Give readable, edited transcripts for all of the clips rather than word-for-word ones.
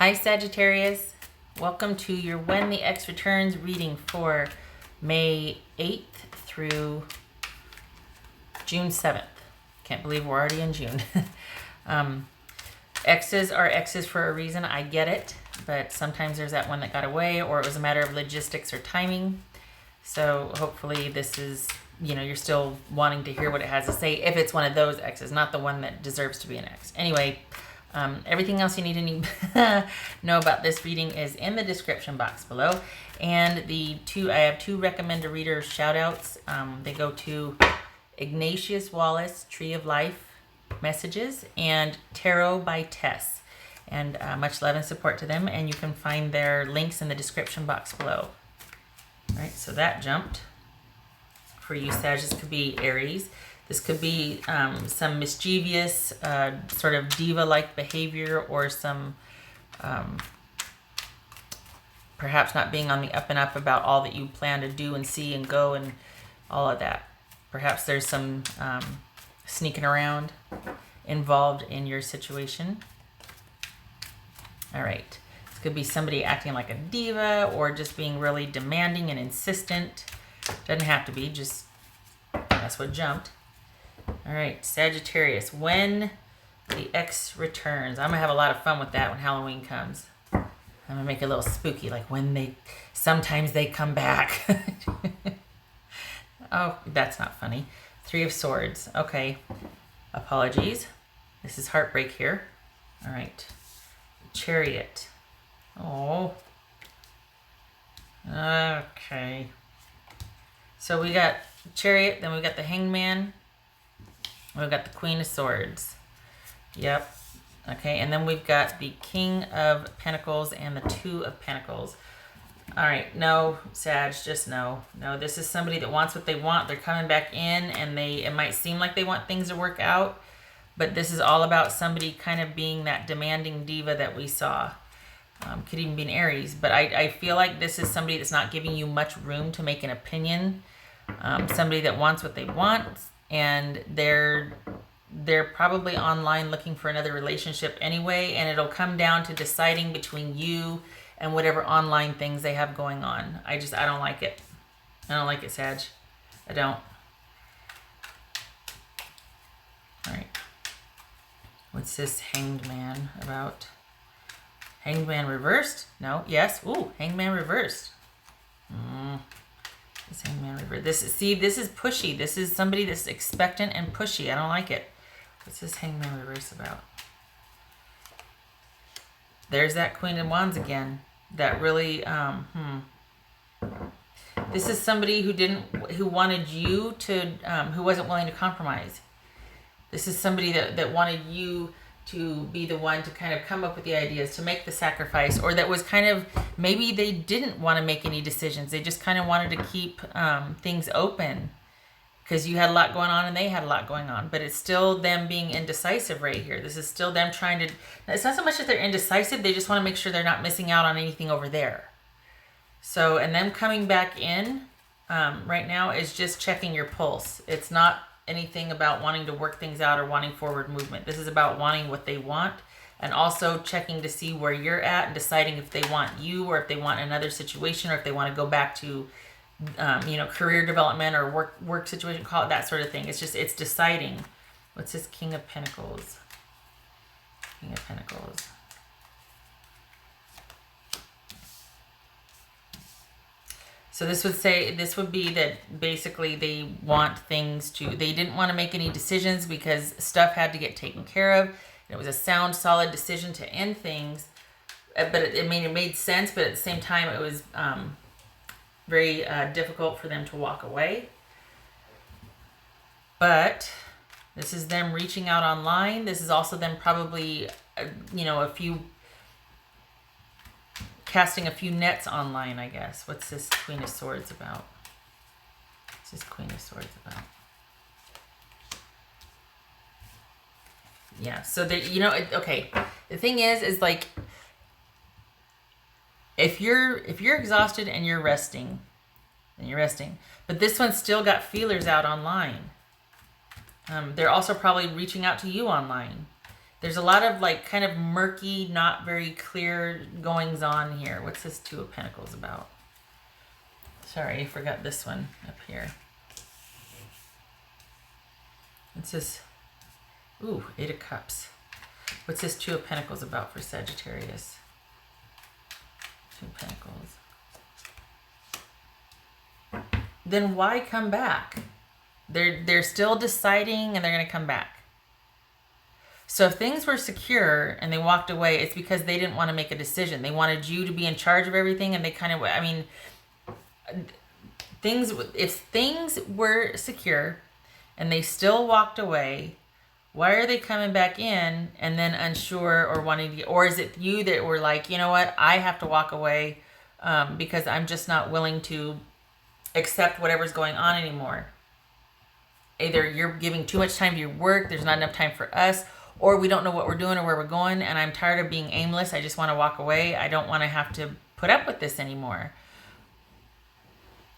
Hi Sagittarius, welcome to your When the X Returns reading for May 8th through June 7th. Can't believe we're already in June. X's are X's for a reason, I get it, but sometimes there's that one that got away or it was a matter of logistics or timing. So hopefully this is, you're still wanting to hear what it has to say if it's one of those X's, not the one that deserves to be an X. Anyway, everything else you need to know about this reading is in the description box below. And I have two recommended reader shout outs. They go to Ignatius Wallace, Tree of Life Messages, and Tarot by Tess. And much love and support to them. And you can find their links in the description box below. All right, so that jumped. For you, Sag, this could be Aries. This could be some mischievous, sort of diva-like behavior, or some perhaps not being on the up and up about all that you plan to do and see and go and all of that. Perhaps there's some sneaking around involved in your situation. All right. This could be somebody acting like a diva or just being really demanding and insistent. Doesn't have to be, just that's what jumped. All right, Sagittarius, when the X returns. I'm going to have a lot of fun with that when Halloween comes. I'm going to make it a little spooky, like sometimes they come back. Oh, that's not funny. Three of Swords. Okay, apologies. This is heartbreak here. All right, Chariot. Oh, okay. So we got Chariot, then we got the Hangman. We've got the Queen of Swords. Yep. Okay, and then we've got the King of Pentacles and the Two of Pentacles. All right, no, Sag, just no. No, this is somebody that wants what they want. They're coming back in, and it might seem like they want things to work out, but this is all about somebody kind of being that demanding diva that we saw. Could even be an Aries, but I feel like this is somebody that's not giving you much room to make an opinion. Somebody that wants what they want, and they're probably online looking for another relationship anyway, and it'll come down to deciding between you and whatever online things they have going on. I don't like it. I don't like it, Sag. I don't. All right. What's this Hanged Man about? Hanged Man reversed? No. Yes. Ooh, Hanged Man reversed. This Hanged Man reversed. This is pushy. This is somebody that's expectant and pushy. I don't like it. What's this Hanged Man reverse about? There's that Queen of Wands again. That really, This is somebody who wanted you to, who wasn't willing to compromise. This is somebody that wanted you to be the one to kind of come up with the ideas, to make the sacrifice, or that was kind of, maybe they didn't want to make any decisions. They just kind of wanted to keep things open because you had a lot going on and they had a lot going on, but it's still them being indecisive right here. This is still them trying to, it's not so much that they're indecisive, they just want to make sure they're not missing out on anything over there. So, and them coming back in right now is just checking your pulse. It's not anything about wanting to work things out or wanting forward movement. This is about wanting what they want and also checking to see where you're at and deciding if they want you or if they want another situation or if they want to go back to career development or work situation, call it that sort of thing. It's deciding. What's this King of Pentacles? King of Pentacles. So this would be that basically they didn't want to make any decisions because stuff had to get taken care of. It was a sound, solid decision to end things, but it made sense, but at the same time it was very difficult for them to walk away. But this is them reaching out online. This is also them probably, casting a few nets online, I guess. What's this Queen of Swords about? What's this Queen of Swords about? Yeah, so okay. The thing is like, if you're exhausted and you're resting, then you're resting. But this one's still got feelers out online. They're also probably reaching out to you online. There's a lot of like kind of murky, not very clear goings on here. What's this Two of Pentacles about? Sorry, I forgot this one up here. It says, ooh, Eight of Cups. What's this Two of Pentacles about for Sagittarius? Two of Pentacles. Then why come back? They're still deciding and they're going to come back. So if things were secure and they walked away, it's because they didn't want to make a decision. They wanted you to be in charge of everything, and they kind of, I mean, if things were secure and they still walked away, why are they coming back in and then unsure or wanting to, or is it you that were like, you know what, I have to walk away because I'm just not willing to accept whatever's going on anymore. Either you're giving too much time to your work, there's not enough time for us, or we don't know what we're doing or where we're going, and I'm tired of being aimless. I just want to walk away. I don't want to have to put up with this anymore.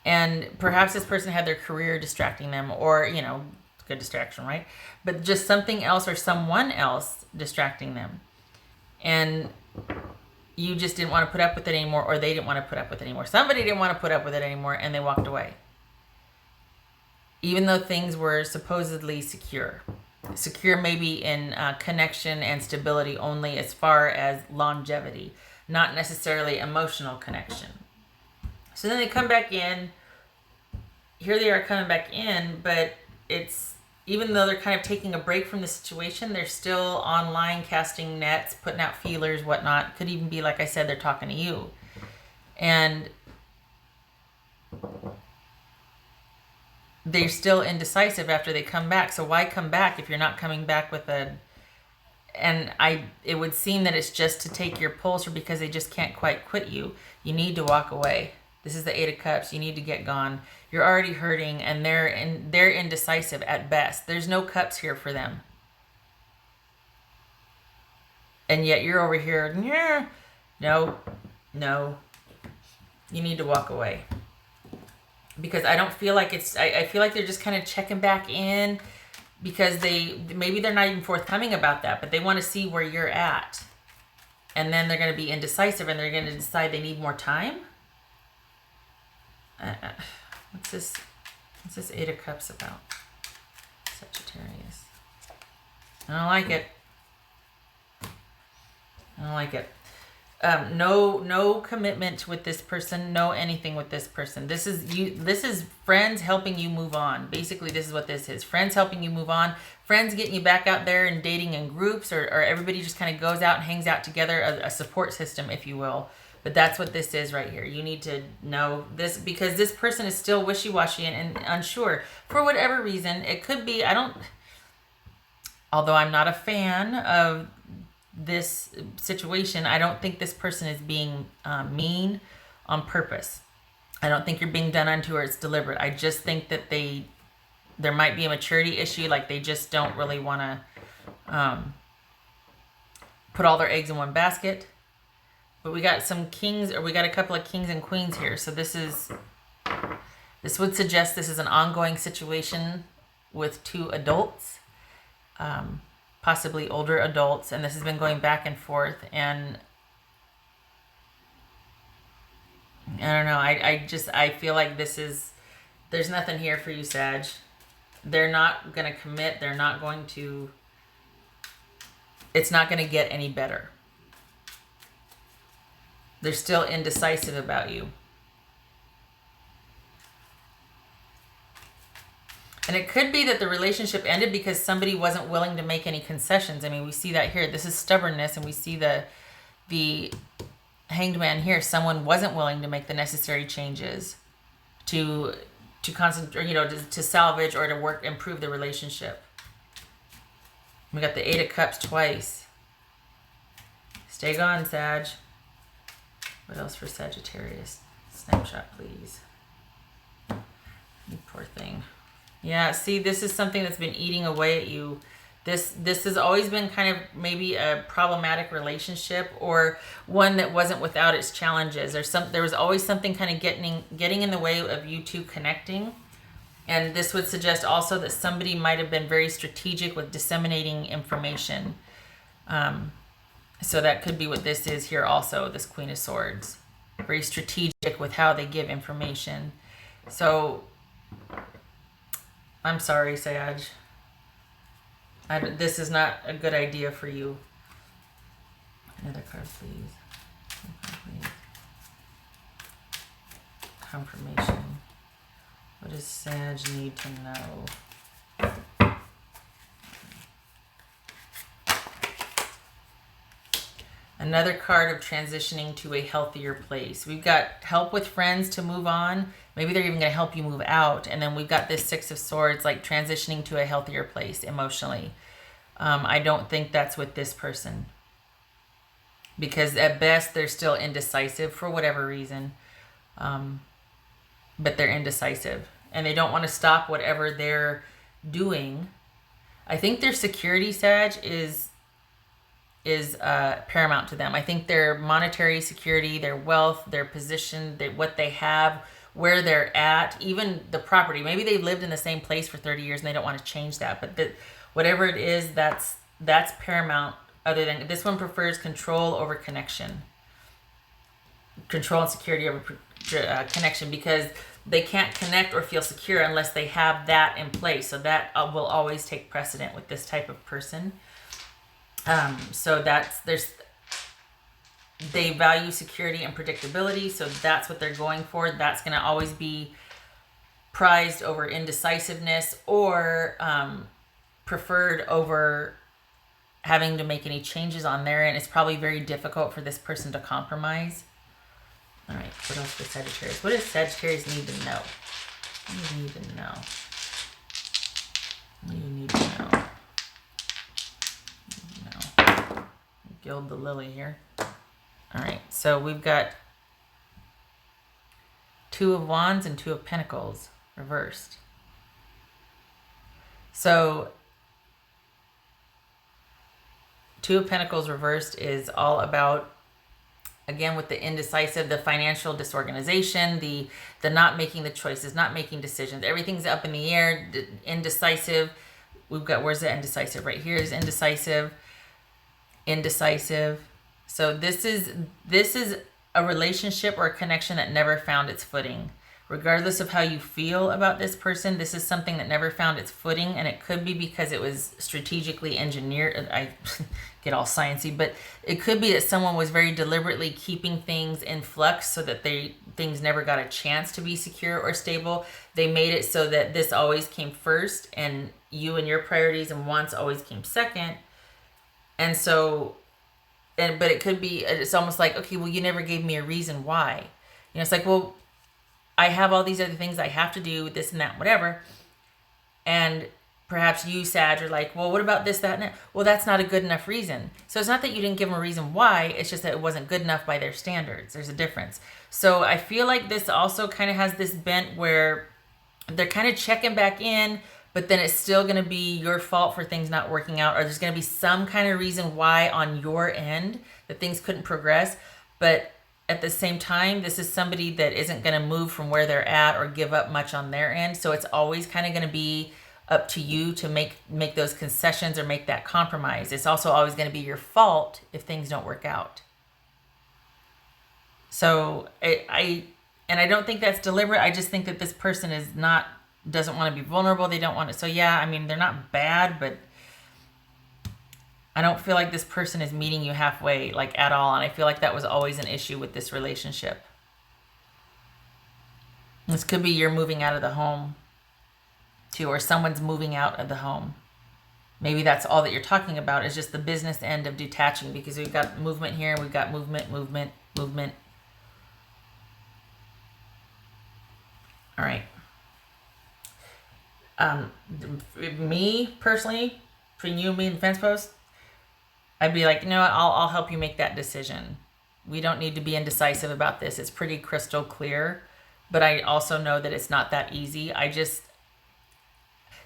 And perhaps this person had their career distracting them, or, you know, good distraction, right? But just something else or someone else distracting them. And you just didn't want to put up with it anymore, or they didn't want to put up with it anymore. Somebody didn't want to put up with it anymore, and they walked away. Even though things were supposedly secure. Secure maybe in connection and stability only as far as longevity, not necessarily emotional connection. So then they come back in. Here they are coming back in, but it's, even though they're kind of taking a break from the situation, they're still online casting nets, putting out feelers, whatnot. Could even be, like I said, they're talking to you. And they're still indecisive after they come back. So why come back if you're not coming back with a... And it would seem that it's just to take your pulse, or because they just can't quite quit you. You need to walk away. This is the Eight of Cups. You need to get gone. You're already hurting, and they're indecisive at best. There's no cups here for them. And yet you're over here, no. You need to walk away. Because I don't feel like it's, I feel like they're just kind of checking back in, because maybe they're not even forthcoming about that, but they want to see where you're at. And then they're going to be indecisive, and they're going to decide they need more time. What's this Eight of Cups about? Sagittarius. I don't like it. No commitment with this person, no anything with this person. This is friends helping you move on. Basically, this is what this is. Friends helping you move on. Friends getting you back out there and dating in groups, or everybody just kind of goes out and hangs out together, a support system, if you will. But that's what this is right here. You need to know this, because this person is still wishy-washy and unsure for whatever reason. It could be, although I'm not a fan of this situation, I don't think this person is being mean on purpose. I don't think you're being done unto, or it's deliberate. I just think that there might be a maturity issue, like they just don't really want to put all their eggs in one basket. But we got some kings, or we got a couple of kings and queens here. So this would suggest this is an ongoing situation with two adults. Possibly older adults, and this has been going back and forth, and I don't know, I feel like there's nothing here for you, Sag. They're not going to commit, it's not going to get any better. They're still indecisive about you. And it could be that the relationship ended because somebody wasn't willing to make any concessions. I mean, we see that here. This is stubbornness, and we see the Hanged Man here. Someone wasn't willing to make the necessary changes to concentrate, to salvage or to improve the relationship. We got the Eight of Cups twice. Stay gone, Sag. What else for Sagittarius? Snapshot, please. You poor thing. Yeah, see, this is something that's been eating away at you. This has always been kind of maybe a problematic relationship, or one that wasn't without its challenges. There was always something kind of getting in the way of you two connecting. And this would suggest also that somebody might have been very strategic with disseminating information So that could be what this is here also, this Queen of Swords. Very strategic with how they give information. So, I'm sorry, Sag. This is not a good idea for you. Another card, please. Confirmation. What does Sag need to know? Another card of transitioning to a healthier place. We've got help with friends to move on. Maybe they're even going to help you move out. And then we've got this Six of Swords, like transitioning to a healthier place emotionally. I don't think that's with this person. Because at best, they're still indecisive for whatever reason. But they're indecisive. And they don't want to stop whatever they're doing. I think their security, Sag, is paramount to them. I think their monetary security, their wealth, their position, what they have, where they're at, even the property. Maybe they lived in the same place for 30 years and they don't want to change that. But whatever it is, that's paramount. Other than this one prefers control over connection. Control and security over connection, because they can't connect or feel secure unless they have that in place. So that will always take precedent with this type of person. So they value security and predictability. So that's what they're going for. That's going to always be prized over indecisiveness, or preferred over having to make any changes on their end. It's probably very difficult for this person to compromise. All right, what else does Sagittarius? What does Sagittarius need to know? What do you need to know? What do you need to know? Gild the lily here. All right, so we've got Two of Wands and Two of Pentacles reversed. So Two of Pentacles reversed is all about, again, with the indecisive, the financial disorganization, the not making the choices, not making decisions. Everything's up in the air, indecisive. We've got, where's the indecisive? Right here is indecisive. So this is a relationship or a connection that never found its footing. Regardless of how you feel about this person, this is something that never found its footing, and it could be because it was strategically engineered. I get all sciencey, but it could be that someone was very deliberately keeping things in flux so that things never got a chance to be secure or stable. They made it so that this always came first, and you and your priorities and wants always came second. And so, but it could be, it's almost like, okay, well, you never gave me a reason why. You know, it's like, well, I have all these other things I have to do, this and that, whatever. And perhaps you, Sag, are like, well, what about this, that, and that? Well, that's not a good enough reason. So it's not that you didn't give them a reason why, it's just that it wasn't good enough by their standards. There's a difference. So I feel like this also kind of has this bent where they're kind of checking back in, but then it's still going to be your fault for things not working out, or there's going to be some kind of reason why on your end that things couldn't progress. But at the same time, this is somebody that isn't going to move from where they're at or give up much on their end. So it's always kind of going to be up to you to make those concessions or make that compromise. It's also always going to be your fault if things don't work out. So I don't think that's deliberate. I just think that this person doesn't want to be vulnerable. They don't want to. So yeah, I mean, they're not bad, but I don't feel like this person is meeting you halfway, like, at all. And I feel like that was always an issue with this relationship. This could be you're moving out of the home too, or someone's moving out of the home. Maybe that's all that you're talking about, is just the business end of detaching, because we've got movement here, we've got movement. All right. Me personally, between you and me and Fence Post, I'd be like, you know what, I'll help you make that decision. We don't need to be indecisive about this. It's pretty crystal clear, but I also know that it's not that easy. I just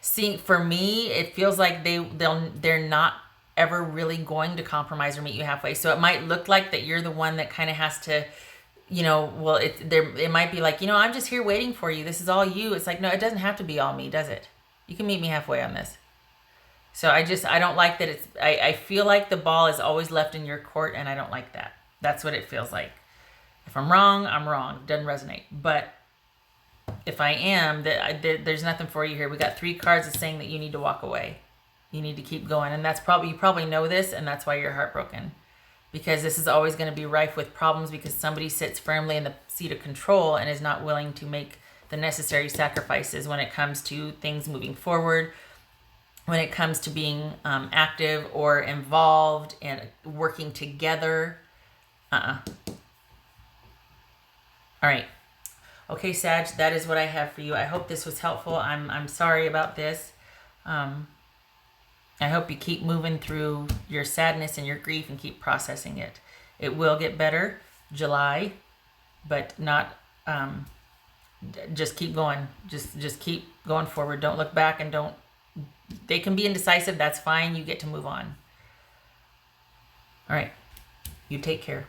see, for me, it feels like they're not ever really going to compromise or meet you halfway. So it might look like that you're the one that kind of has to, you know, well, it might be like, you know, I'm just here waiting for you. This is all you. It's like, no, it doesn't have to be all me, does it? You can meet me halfway on this. So I don't like that I feel like the ball is always left in your court, and I don't like that. That's what it feels like. If I'm wrong, I'm wrong. It doesn't resonate. But if I am, there's nothing for you here. We got 3 cards that's saying that you need to walk away. You need to keep going. And you probably know this, and that's why you're heartbroken. Because this is always going to be rife with problems because somebody sits firmly in the seat of control and is not willing to make the necessary sacrifices when it comes to things moving forward, when it comes to being active or involved and working together. All right. Okay, Sag, that is what I have for you. I hope this was helpful. I'm sorry about this. I hope you keep moving through your sadness and your grief and keep processing it. It will get better, July, but not. Just keep going. Just keep going forward. Don't look back and don't. They can be indecisive. That's fine. You get to move on. All right. You take care.